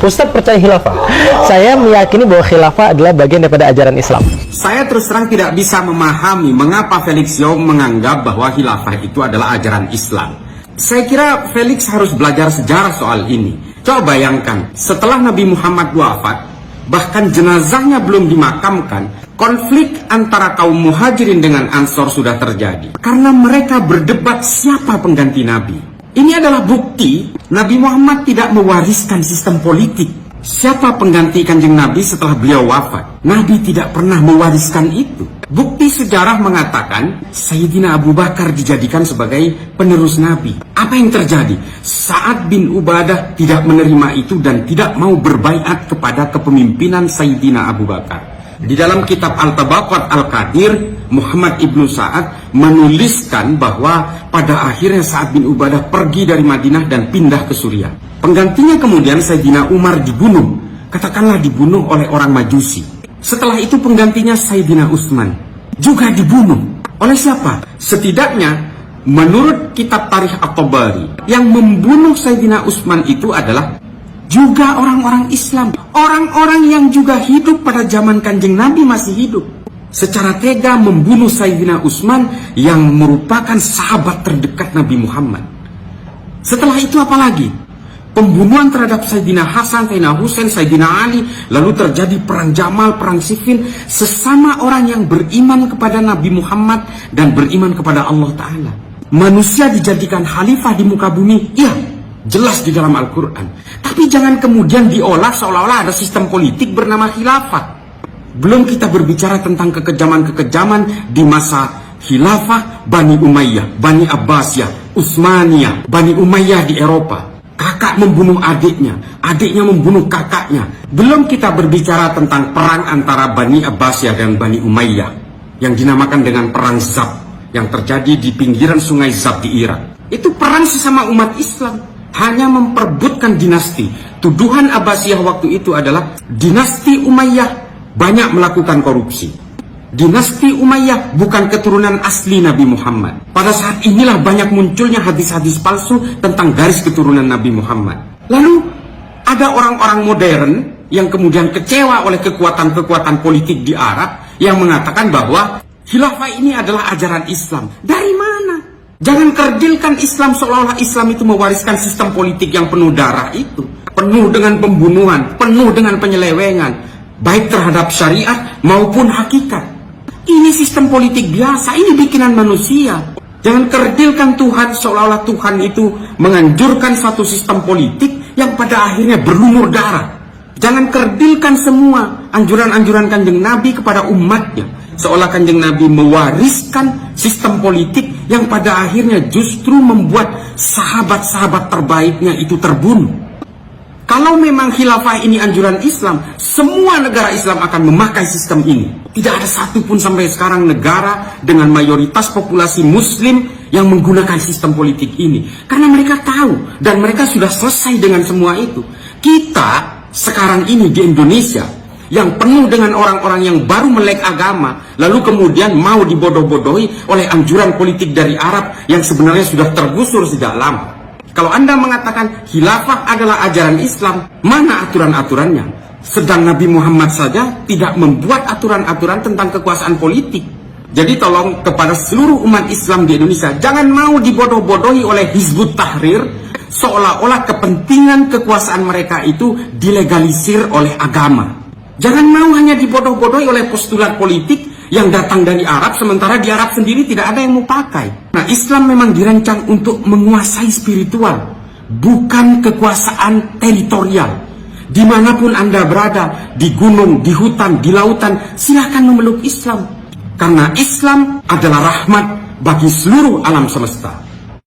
Ustadz percaya khilafah. Saya meyakini bahwa khilafah adalah bagian daripada ajaran Islam. Saya terus terang tidak bisa memahami mengapa Felix Young menganggap bahwa khilafah itu adalah ajaran Islam. Saya kira Felix harus belajar sejarah soal ini. Coba bayangkan, setelah Nabi Muhammad wafat, bahkan jenazahnya belum dimakamkan, konflik antara kaum muhajirin dengan ansor sudah terjadi. Karena mereka berdebat siapa pengganti Nabi. Ini adalah bukti Nabi Muhammad tidak mewariskan sistem politik. Siapa pengganti kanjeng Nabi setelah beliau wafat? Nabi tidak pernah mewariskan itu. Bukti sejarah mengatakan Sayyidina Abu Bakar dijadikan sebagai penerus Nabi. Apa yang terjadi? Sa'ad bin Ubadah tidak menerima itu dan tidak mau berbaiat kepada kepemimpinan Sayyidina Abu Bakar. Di dalam kitab Al-Tabaqat Al-Qadir, Muhammad ibnu Sa'ad menuliskan bahwa pada akhirnya Sa'ad bin Ubadah pergi dari Madinah dan pindah ke Suriah. Penggantinya kemudian Sayyidina Umar dibunuh, katakanlah dibunuh oleh orang Majusi. Setelah itu penggantinya Sayyidina Utsman juga dibunuh. Oleh siapa? Setidaknya menurut kitab Tarikh At-Tabari, yang membunuh Sayyidina Utsman itu adalah juga orang-orang Islam, orang-orang yang juga hidup pada zaman kanjeng Nabi masih hidup. Secara tega membunuh Sayyidina Utsman yang merupakan sahabat terdekat Nabi Muhammad. Setelah itu apa lagi? Pembunuhan terhadap Sayyidina Hasan, Sayyidina Husain, Sayyidina Ali. Lalu terjadi perang Jamal, perang Siffin. Sesama orang yang beriman kepada Nabi Muhammad dan beriman kepada Allah Ta'ala. Manusia dijadikan khalifah di muka bumi. Iya, jelas di dalam Al-Quran. Tapi jangan kemudian diolah seolah-olah ada sistem politik bernama khilafah. Belum kita berbicara tentang kekejaman-kekejaman di masa khilafah Bani Umayyah, Bani Abbasiyah, Utsmaniyah, Bani Umayyah di Eropa. Kakak membunuh adiknya, adiknya membunuh kakaknya. Belum kita berbicara tentang perang antara Bani Abbasiyah dan Bani Umayyah yang dinamakan dengan perang Zab yang terjadi di pinggiran sungai Zab di Irak. Itu perang sesama umat Islam, hanya memperebutkan dinasti. Tuduhan Abbasiyah waktu itu adalah dinasti Umayyah banyak melakukan korupsi. Dinasti Umayyah bukan keturunan asli Nabi Muhammad. Pada saat inilah banyak munculnya hadis-hadis palsu tentang garis keturunan Nabi Muhammad. Lalu ada orang-orang modern yang kemudian kecewa oleh kekuatan-kekuatan politik di Arab yang mengatakan bahwa khilafah ini adalah ajaran Islam. Dari mana? Jangan kerdilkan Islam seolah-olah Islam itu mewariskan sistem politik yang penuh darah itu. Penuh dengan pembunuhan, penuh dengan penyelewengan, baik terhadap syariat maupun hakikat. Ini sistem politik biasa, ini bikinan manusia. Jangan kerdilkan Tuhan seolah-olah Tuhan itu menganjurkan satu sistem politik yang pada akhirnya berlumur darah. Jangan kerdilkan semua anjuran-anjuran kanjeng Nabi kepada umatnya, seolah kanjeng Nabi mewariskan sistem politik yang pada akhirnya justru membuat sahabat-sahabat terbaiknya itu terbunuh. Kalau memang khilafah ini anjuran Islam, semua negara Islam akan memakai sistem ini. Tidak ada satupun sampai sekarang negara dengan mayoritas populasi muslim yang menggunakan sistem politik ini. Karena mereka tahu dan mereka sudah selesai dengan semua itu. Kita sekarang ini di Indonesia yang penuh dengan orang-orang yang baru melek agama, lalu kemudian mau dibodoh-bodohi oleh anjuran politik dari Arab yang sebenarnya sudah tergusur sejak lama. Kalau Anda mengatakan khilafah adalah ajaran Islam, mana aturan-aturannya? Sedang Nabi Muhammad saja tidak membuat aturan-aturan tentang kekuasaan politik. Jadi tolong kepada seluruh umat Islam di Indonesia, jangan mau dibodoh-bodohi oleh Hizbut Tahrir, seolah-olah kepentingan kekuasaan mereka itu dilegalisir oleh agama. Jangan mau hanya dibodoh-bodohi oleh postulat politik yang datang dari Arab, sementara di Arab sendiri tidak ada yang mau pakai. Nah, Islam memang dirancang untuk menguasai spiritual, bukan kekuasaan teritorial. Dimanapun Anda berada, di gunung, di hutan, di lautan, silakan memeluk Islam. Karena Islam adalah rahmat bagi seluruh alam semesta.